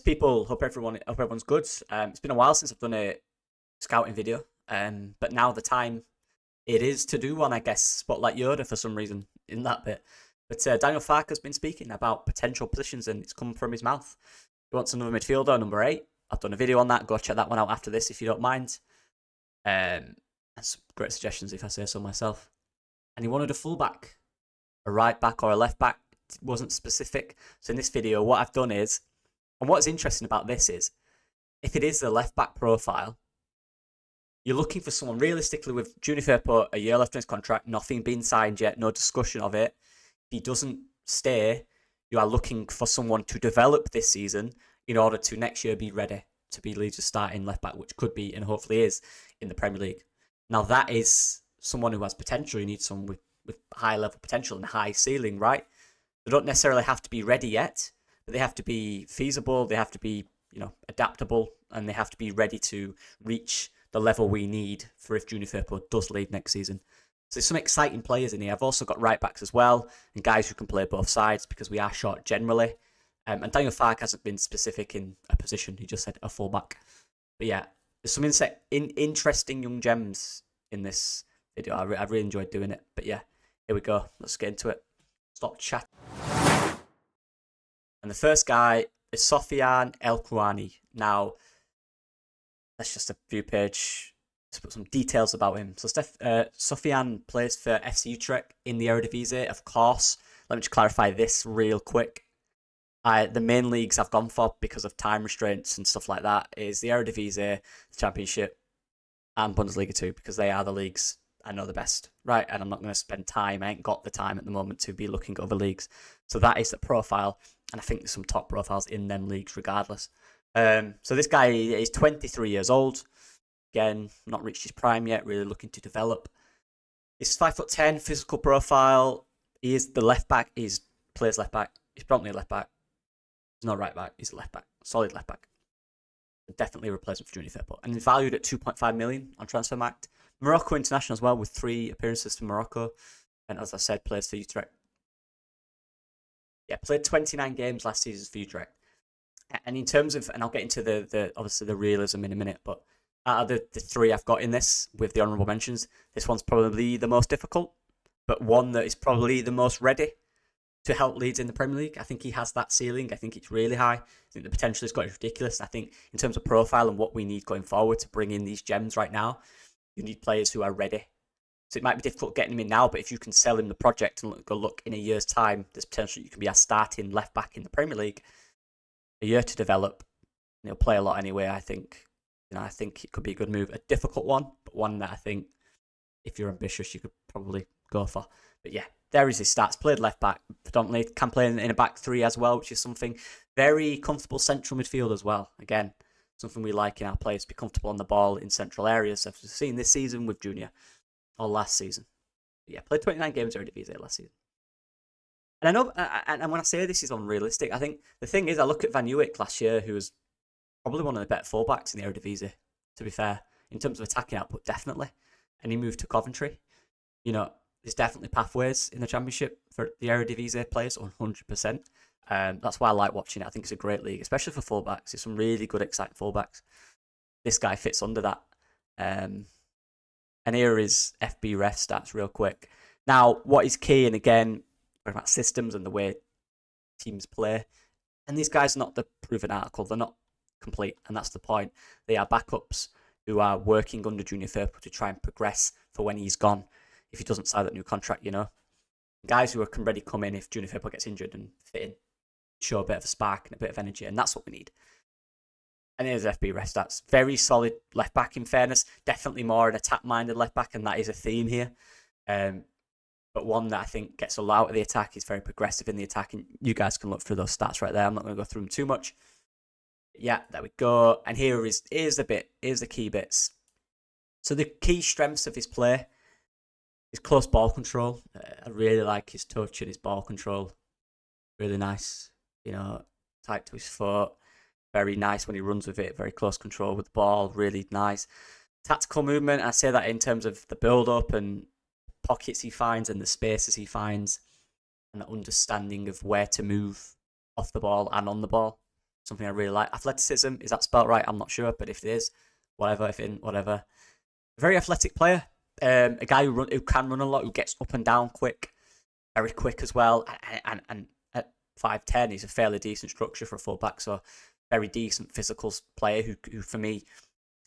people. Hope everyone's good. It's been a while since I've done a scouting video, but now the time it is to do one, I guess. Spotlight Yoda for some reason in that bit. But Daniel Farkes has been speaking about potential positions, and it's come from his mouth. He wants another midfielder, number 8. I've done a video on that. Go check that one out after this if you don't mind. And some great suggestions if I say so myself. And he wanted a fullback, a right back or a left back. It wasn't specific. So in this video, what I've done is, and what's interesting about this is, if it is the left back profile, you're looking for someone realistically with Junior Firpo, a year left in his contract, nothing being signed yet, no discussion of it. If he doesn't stay, you are looking for someone to develop this season in order to next year be ready to be Leeds' starting left back, which could be and hopefully is in the Premier League. Now that is someone who has potential. You need someone with high level potential and high ceiling, right? They don't necessarily have to be ready yet, but they have to be feasible. They have to be, adaptable, and they have to be ready to reach the level we need for if Junior Firpo does leave next season. So there's some exciting players in here. I've also got right backs as well, and guys who can play both sides because we are short generally. And Daniel Farke hasn't been specific in a position. He just said a fullback. But yeah, there's some interesting young gems in this video. I really enjoyed doing it. But yeah, here we go. Let's get into it. Stop chatting. And the first guy is Sofiane El Kouani. Now, that's just a few page. Let's put some details about him. So Sofiane plays for FC Utrecht in the Eredivisie, of course. Let me just clarify this real quick. The main leagues I've gone for because of time restraints and stuff like that is the Eredivisie, the Championship, and Bundesliga 2 because they are the leagues I know the best, right? And I'm not going to spend time. I ain't got the time at the moment to be looking at other leagues. So that is the profile, and I think there's some top profiles in them leagues regardless. So this guy is 23 years old. Again, not reached his prime yet, really looking to develop. He's 5'10", physical profile. He is the left back. He plays left back. He's probably a left back. He's not right back. He's a left back. Solid left back. Definitely a replacement for Junior Firpo. And he's valued at 2.5 million on Transfermarkt. Morocco international as well, with 3 appearances for Morocco. And as I said, plays for Utrecht. Yeah, played 29 games last season for Utrecht. And in terms of, and I'll get into the obviously the realism in a minute, but out of the 3 I've got in this with the honourable mentions, this one's probably the most difficult, but one that is probably the most ready to help Leeds in the Premier League. I think he has that ceiling. I think it's really high. I think the potential he's got is ridiculous. I think in terms of profile and what we need going forward to bring in these gems right now, you need players who are ready. So it might be difficult getting him in now, but if you can sell him the project and go, look, in a year's time, there's potential you can be a starting left back in the Premier League. A year to develop, and he'll play a lot anyway. I think it could be a good move. A difficult one, but one that I think if you're ambitious, you could probably go for. But yeah, there is his stats. Played left back predominantly. Can play in a back 3 as well, which is something very comfortable central midfield as well. Again, something we like in our players, be comfortable on the ball in central areas. As we've seen this season with Junior, or last season. But yeah, played 29 games Eredivisie last season. And I know, and when I say this is unrealistic, I think the thing is, I look at Van Uyck last year, who was probably one of the better fullbacks in the Eredivisie, to be fair, in terms of attacking output, definitely. And he moved to Coventry. There's definitely pathways in the Championship for the Eredivisie players, 100%. That's why I like watching it. I think it's a great league, especially for fullbacks. There's some really good, exciting fullbacks. This guy fits under that. And here is FB ref stats real quick. Now, what is key, and again, about systems and the way teams play. And these guys are not the proven article. They're not complete, and that's the point. They are backups who are working under Junior Firpo to try and progress for when he's gone, if he doesn't sign that new contract, Guys who can ready come in if Junior Firpo gets injured and fit in, show a bit of a spark and a bit of energy, and that's what we need. And here's FB ref stats. Very solid left back, in fairness. Definitely more an attack-minded left back, and that is a theme here. But one that I think gets a lot out of the attack, is very progressive in the attack. And you guys can look through those stats right there. I'm not going to go through them too much. Yeah, there we go. And here's the key bits. So the key strengths of his play is close ball control. I really like his touch and his ball control. Really nice. Tight to his foot. Very nice when he runs with it. Very close control with the ball. Really nice. Tactical movement. I say that in terms of the build-up and pockets he finds and the spaces he finds, and the understanding of where to move off the ball and on the ball. something I really like. Athleticism, is that spelled right? I'm not sure, but if it is, whatever, if in, whatever. Very athletic player. A guy who can run a lot, who gets up and down quick, very quick as well. And at 5'10", he's a fairly decent structure for a fullback. So very decent physical player who for me,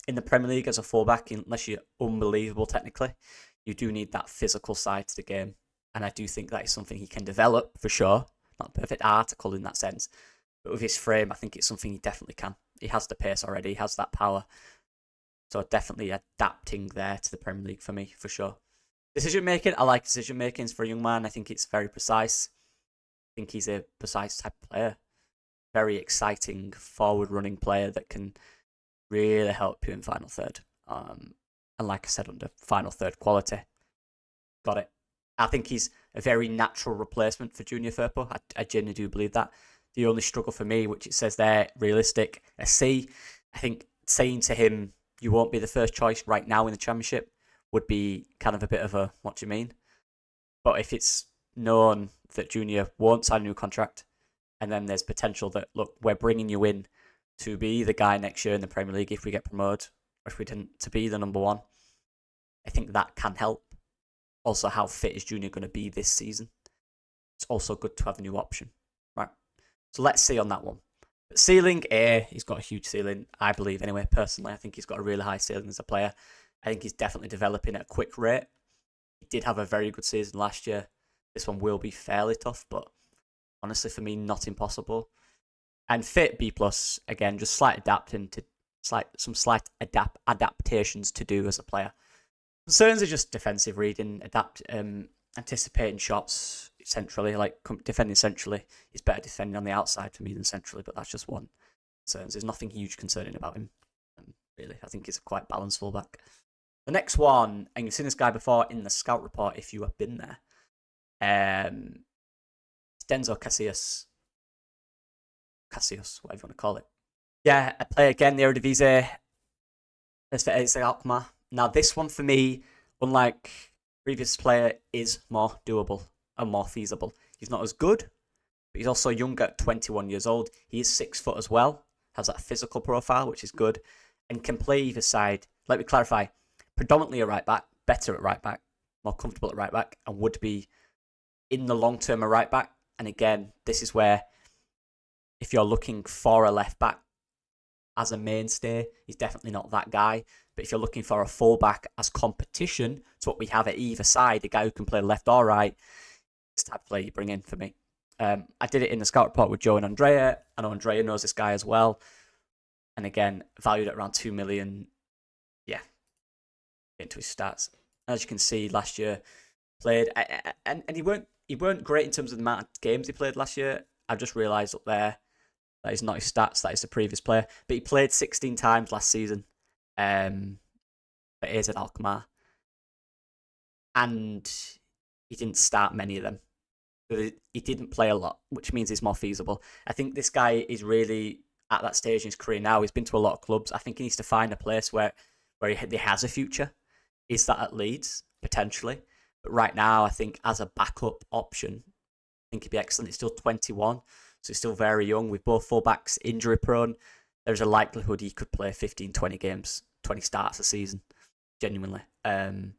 in the Premier League as a fullback, unless you're unbelievable technically, you do need that physical side to the game. And I do think that is something he can develop for sure. Not a perfect article in that sense. But with his frame, I think it's something he definitely can. He has the pace already. He has that power. So definitely adapting there to the Premier League for me, for sure. Decision making, I like decision makings for a young man. I think it's very precise. I think he's a precise type of player. Very exciting, forward-running player that can really help you in final third. And like I said, under final third quality. Got it. I think he's a very natural replacement for Junior Firpo. I genuinely do believe that. The only struggle for me, which it says there, realistic, a C. I think saying to him, you won't be the first choice right now in the Championship would be kind of a bit of a, what do you mean? But if it's known that Junior won't sign a new contract, and then there's potential that, look, we're bringing you in to be the guy next year in the Premier League if we get promoted, or if we didn't, to be the number one, I think that can help. Also, how fit is Junior going to be this season? It's also good to have a new option, right? So let's see on that one. But ceiling, he's got a huge ceiling, I believe anyway, personally. I think he's got a really high ceiling as a player. I think he's definitely developing at a quick rate. He did have a very good season last year. This one will be fairly tough, but honestly, for me, not impossible. And fit, B+, again, just slight adaptations to do as a player. Concerns are just defensive reading, anticipating shots centrally, like defending centrally. He's better defending on the outside for me than centrally, but that's just one concern. There's nothing huge concerning about him, really. I think he's a quite balanced fullback. The next one, and you've seen this guy before in the scout report if you have been there, Denzo Casillas, whatever you want to call it. Yeah, I play again the Eredivisie. It's Alkmaar. Now, this one for me, unlike previous player, is more doable and more feasible. He's not as good, but he's also younger at 21 years old. He is 6 foot as well, has that physical profile, which is good, and can play either side. Let me clarify, predominantly a right back, better at right back, more comfortable at right back, and would be in the long term a right back. And again, this is where if you're looking for a left back as a mainstay, he's definitely not that guy. But if you're looking for a fullback as competition to what we have at either side, a guy who can play left or right, it's the type of player you bring in for me. I did it in the scout report with Joe and Andrea. I know Andrea knows this guy as well. And again, valued at around 2 million. Yeah, into his stats. As you can see, last year played, and he weren't great in terms of the amount of games he played last year. I've just realised up there that is not his stats, that is the previous player. But he played 16 times last season. For AZ Alkmaar, and he didn't start many of them. He didn't play a lot, which means he's more feasible. I think this guy is really at that stage in his career now. He's been to a lot of clubs. I think he needs to find a place where he has a future. Is that at Leeds potentially? But right now, I think as a backup option, I think he'd be excellent. He's still 21, so he's still very young. With both fullbacks injury prone, there's a likelihood he could play 15, 20 games, 20 starts a season, genuinely. And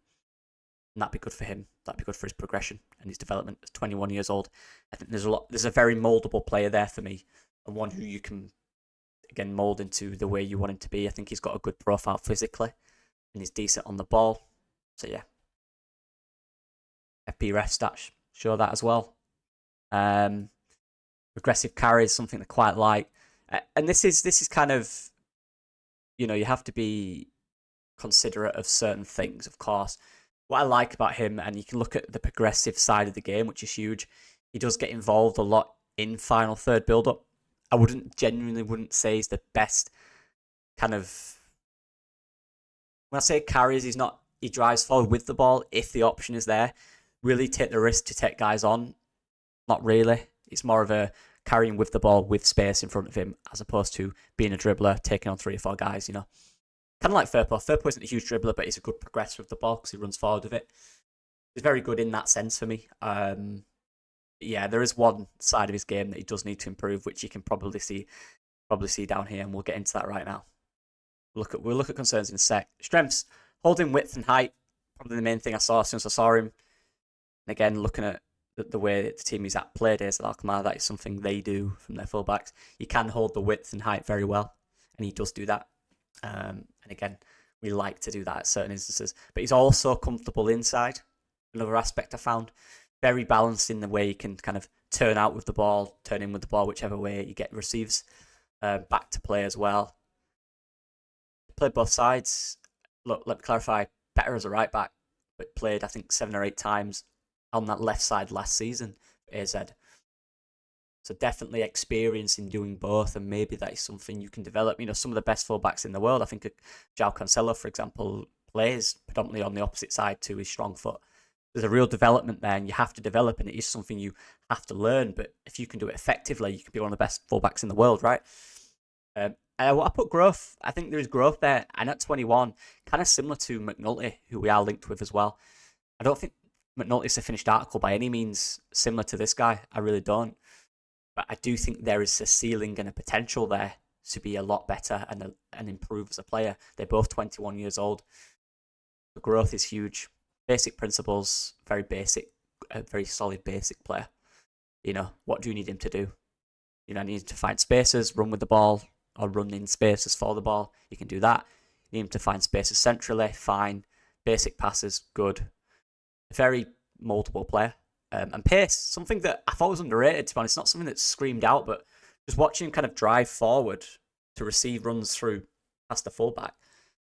that'd be good for him. That'd be good for his progression and his development as 21 years old. I think there's a very mouldable player there for me, and one who you can, again, mould into the way you want him to be. I think he's got a good profile physically, and he's decent on the ball. So yeah. FP ref stats show that as well. Aggressive carries, something they quite like. And this is kind of, you have to be considerate of certain things, of course. What I like about him, and you can look at the progressive side of the game, which is huge, he does get involved a lot in final third build-up. I genuinely wouldn't say he's the best kind of... When I say carries, he drives forward with the ball if the option is there. Really take the risk to take guys on. Not really. It's more of a carrying with the ball with space in front of him, as opposed to being a dribbler, taking on 3 or 4 guys, Kind of like Firpo. Firpo isn't a huge dribbler, but he's a good progressor of the ball because he runs forward with it. He's very good in that sense for me. Yeah, there is one side of his game that he does need to improve, which you can probably see probably see down here, and we'll get into that right now. We'll look at concerns in a sec. Strengths, holding width and height, probably the main thing I saw as soon as I saw him. And again, looking at the way the team he's at play days at Alkmaar, that is something they do from their fullbacks. He can hold the width and height very well, and he does do that. And again, we like to do that at certain instances. But he's also comfortable inside. Another aspect I found. Very balanced in the way he can kind of turn out with the ball, turn in with the ball, whichever way you get receives. Back to play as well. Played both sides. Look, let me clarify. Better as a right back, but played I think 7 or 8 times on that left side last season for AZ. So definitely experience in doing both, and maybe that is something you can develop. You know, some of the best fullbacks in the world, I think João Cancelo, for example, plays predominantly on the opposite side to his strong foot. There's a real development there, and you have to develop, and it is something you have to learn. But if you can do it effectively, you can be one of the best fullbacks in the world, right? I put growth. I think there is growth there, and at 21, kind of similar to McNulty, who we are linked with as well. I don't think McNulty's a finished article by any means similar to this guy. I really don't. But I do think there is a ceiling and a potential there to be a lot better and improve as a player. They're both 21 years old. The growth is huge. Basic principles, very basic, a very solid basic player. You know, what do you need him to do? You know, I need him to find spaces, run with the ball, or run in spaces for the ball. You can do that. You need him to find spaces centrally, fine. Basic passes, good. A very moldable player. And pace, something that I thought was underrated, to be honest. Not something that's screamed out, but just watching him kind of drive forward to receive runs through past the fullback.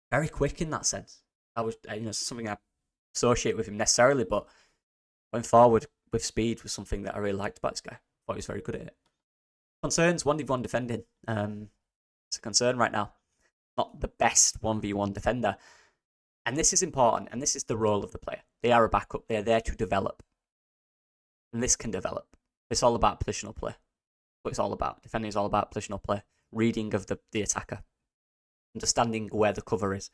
Very quick in that sense. That was, something I associate with him necessarily, but going forward with speed was something that I really liked about this guy. Thought he was very good at it. Concerns, 1v1 defending. It's a concern right now. Not the best 1v1 defender. And this is important, and this is the role of the player. They are a backup. They're there to develop. And this can develop. It's all about positional play. What it's all about. Defending is all about positional play. Reading of the attacker. Understanding where the cover is.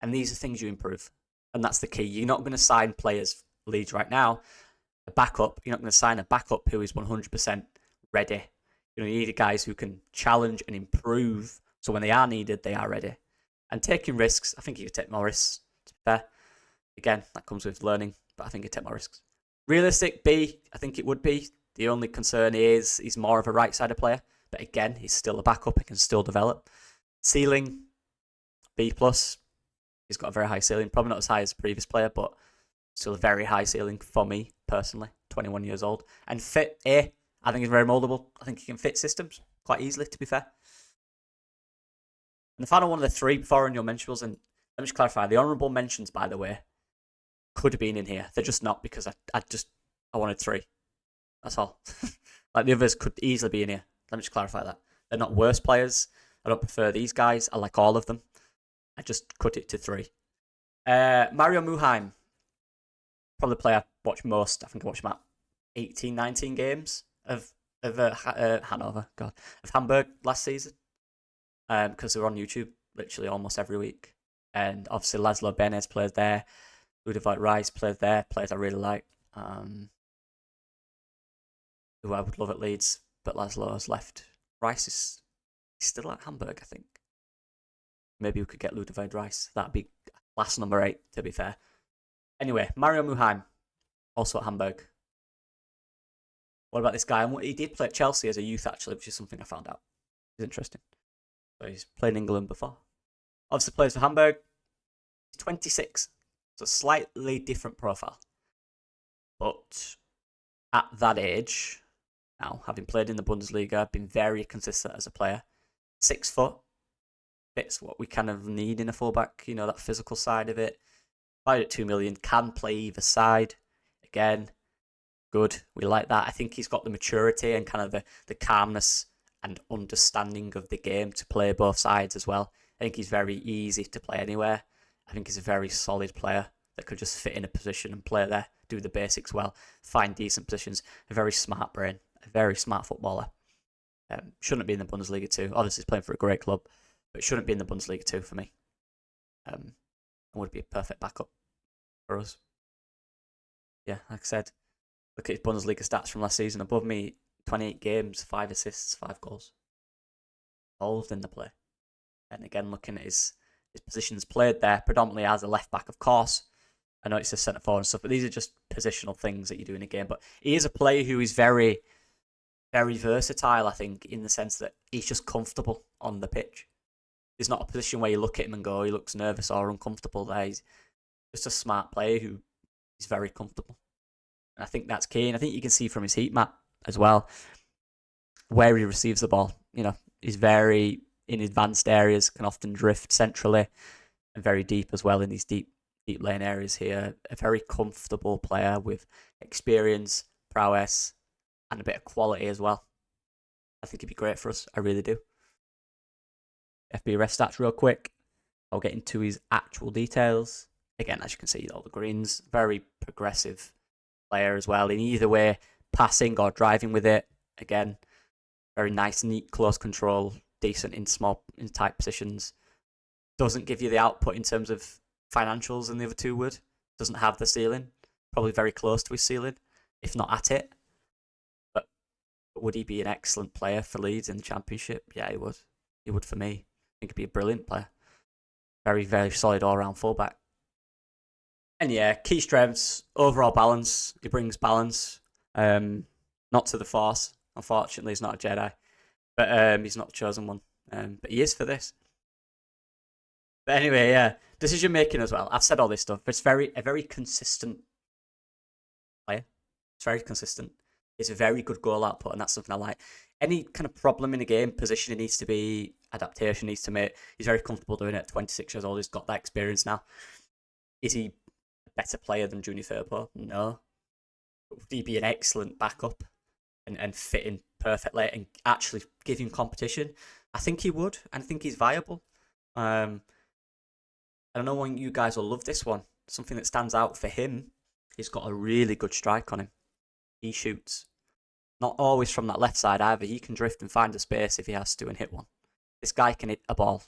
And these are things you improve. And that's the key. You're not going to sign players, Leeds right now, a backup. You're not going to sign a backup who is 100% ready. You need guys who can challenge and improve. So when they are needed, they are ready. And taking risks, I think you could take more risks, to be fair. Again, that comes with learning, but I think you take more risks. Realistic, B, I think it would be. The only concern is he's more of a right-sided player. But again, he's still a backup. He can still develop. Ceiling, B+. He's got a very high ceiling. Probably not as high as the previous player, but still a very high ceiling for me, personally. 21 years old. And fit, A, I think he's very moldable. I think he can fit systems quite easily, to be fair. And the final one of the 3 before on your mentions, and let me just clarify, the honourable mentions, by the way, could have been in here. They're just not because I wanted 3. That's all. Like the others could easily be in here. Let me just clarify that. They're not worse players. I don't prefer these guys. I like all of them. I just cut it to 3. Mario Muheim, probably the player I watched most. I think I watched about 18, 19 games of Hanover, of Hamburg last season. Because they were on YouTube literally almost every week. And obviously Laszlo Benes plays there. Ludovic Rice plays there. Players I really like. Who I would love at Leeds, but Laszlo has left. Rice is still at Hamburg, I think. Maybe we could get Ludovic Rice. That'd be last number 8, to be fair. Anyway, Mario Muheim, also at Hamburg. What about this guy? And he did play at Chelsea as a youth, actually, which is something I found out. It's interesting. So he's played in England before. Obviously plays for Hamburg. He's 26. So a slightly different profile. But at that age, now, having played in the Bundesliga, been very consistent as a player. 6 foot. Fits what we kind of need in a fullback, that physical side of it. Valued at 2 million, can play either side. Again, good. We like that. I think he's got the maturity and kind of the calmness and understanding of the game to play both sides as well. I think he's very easy to play anywhere. I think he's a very solid player that could just fit in a position and play there, do the basics well, find decent positions. A very smart brain, a very smart footballer. Shouldn't be in the Bundesliga too. Obviously, he's playing for a great club, but shouldn't be in the Bundesliga too for me. And would be a perfect backup for us. Yeah, like I said, look at his Bundesliga stats from last season. Above me, 28 games, 5 assists, 5 goals. involved in the play. And again, looking at his positions played there, predominantly as a left back, of course. I know it's a centre forward and stuff, but these are just positional things that you do in a game. But he is a player who is very, very versatile, I think, in the sense that he's just comfortable on the pitch. There's not a position where you look at him and go, he looks nervous or uncomfortable there. He's just a smart player who is very comfortable. And I think that's key. And I think you can see from his heat map as well, where he receives the ball. You know, he's very in advanced areas, can often drift centrally and very deep as well in these deep lane areas here. A very comfortable player with experience, prowess, and a bit of quality as well. I think he'd be great for us. I really do. FB ref stats real quick. I'll get into his actual details. Again, as you can see, all the greens. Very progressive player as well in either way, passing or driving with it. Again, very nice, neat, close control, decent in tight positions. Doesn't give you the output in terms of financials and the other two would. Doesn't have the ceiling. Probably very close to his ceiling, if not at it. But would he be an excellent player for Leeds in the Championship? Yeah, he would. He would for me. I think he'd be a brilliant player. Very, very solid all-round fullback. And yeah, key strengths, overall balance. He brings balance. Not to the Force. Unfortunately, he's not a Jedi. But he's not the chosen one. But he is for this. But anyway, yeah. Decision making as well. I've said all this stuff, but it's a very consistent player. It's very consistent. It's a very good goal output, and that's something I like. Any kind of problem in the game, positioning needs to be, adaptation needs to make. He's very comfortable doing it at 26 years old. He's got that experience now. Is he a better player than Junior Firpo? No. Would he be an excellent backup and fit in perfectly and actually give him competition? I think he would, and I think he's viable. I don't know when you guys will love this one. Something that stands out for him, he's got a really good strike on him. He shoots. Not always from that left side either. He can drift and find a space if he has to and hit one. This guy can hit a ball.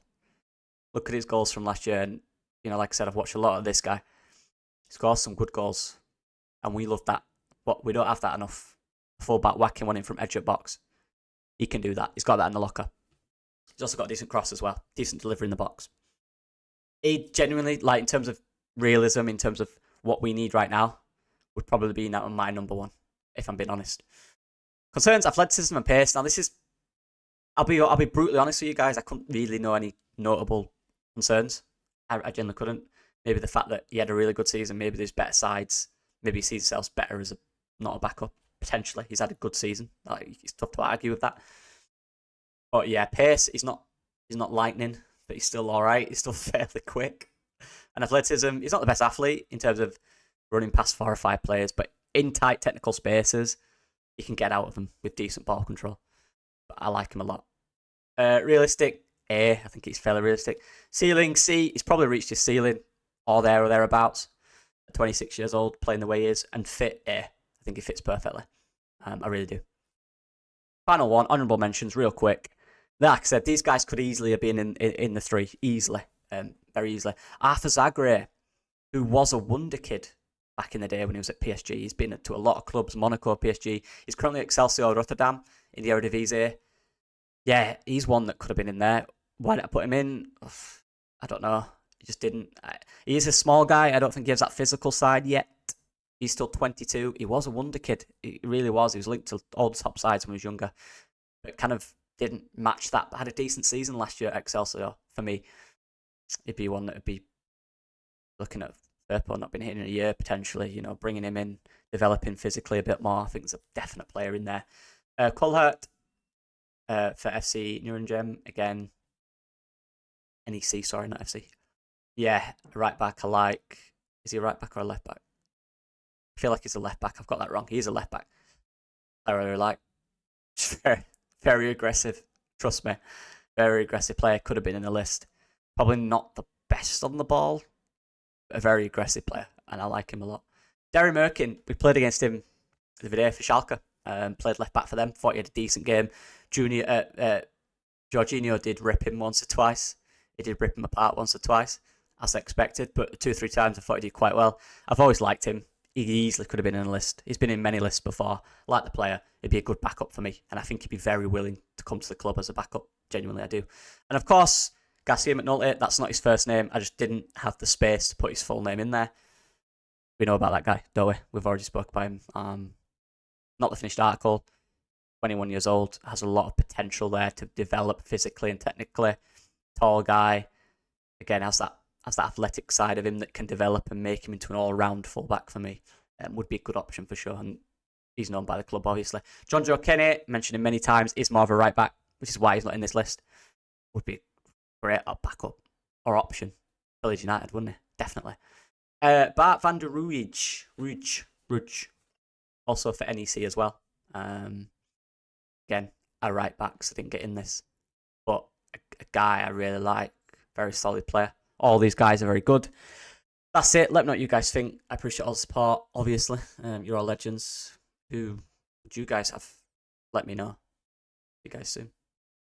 Look at his goals from last year. And, you know, like I said, I've watched a lot of this guy. He scores some good goals. And we love that. But we don't have that enough. Fullback whacking one in from edge of box. He can do that. He's got that in the locker. He's also got a decent cross as well. Decent delivery in the box. He genuinely, like in terms of realism, in terms of what we need right now, would probably be now my number one, if I'm being honest. Concerns, athleticism and pace. Now this is, I'll be brutally honest with you guys. I couldn't really know any notable concerns. I genuinely couldn't. Maybe the fact that he had a really good season. Maybe there's better sides. Maybe he sees himself better as not a backup. Potentially, he's had a good season. Like, it's tough to argue with that. But yeah, pace. He's not lightning, but he's still all right. He's still fairly quick. And athleticism. He's not the best athlete in terms of running past 4 or 5 players, but in tight technical spaces, you can get out of them with decent ball control. But I like him a lot. Realistic, A. I think he's fairly realistic. Ceiling, C. He's probably reached his ceiling, or there or thereabouts. At 26 years old, playing the way he is. And fit, A. I think he fits perfectly. I really do. Final one, honourable mentions, real quick. Like I said, these guys could easily have been in the 3. Easily. Very easily. Arthur Zagre, who was a wonder kid back in the day when he was at PSG. He's been to a lot of clubs, Monaco, PSG. He's currently at Excelsior Rotterdam in the Eredivisie. Yeah, he's one that could have been in there. Why did I put him in? I don't know. He just didn't. He is a small guy. I don't think he has that physical side yet. He's still 22. He was a wonder kid. He really was. He was linked to all the top sides when he was younger. But kind of didn't match that. But had a decent season last year at Excelsior. For me, he'd be one that would be looking at Firpo not been hitting in a year, potentially, you know, bringing him in, developing physically a bit more. I think there's a definite player in there. Kulhert for FC Nuremberg, again. NEC, sorry, not FC. Yeah, right back I like. Is he a right back or a left back? I feel like he's a left back. I've got that wrong. He's a left back. I really like. Very, very aggressive. Trust me. Very aggressive player. Could have been in the list. Probably not the best on the ball. A very aggressive player, and I like him a lot. Derry Merkin, we played against him the other day for Schalke. Played left back for them. Thought he had a decent game. Jorginho did rip him once or twice. He did rip him apart once or twice, as expected. But 2 or 3 times I thought he did quite well. I've always liked him. he easily could have been in a list. He's been in many lists before. Like the player, he'd be a good backup for me. And I think he'd be very willing to come to the club as a backup. Genuinely, I do. And of course, Garcia McNulty, that's not his first name. I just didn't have the space to put his full name in there. We know about that guy, don't we? We've already spoke about him. Not the finished article. 21 years old, has a lot of potential there to develop physically and technically. Tall guy, again, has that athletic side of him that can develop and make him into an all-round fullback for me. Would be a good option for sure, and he's known by the club, obviously. John Joe Kenny, mentioned him many times, is more of a right back, which is why he's not in this list. Would be a great backup or option for Leeds United, wouldn't he? Definitely. Bart van der Ruij, also for NEC as well. Again, a right back, so I didn't get in this. But a guy I really like, very solid player. All these guys are very good. That's it. Let me know what you guys think. I appreciate all the support, obviously. You're all legends. Who would you guys have? Let me know. See you guys soon.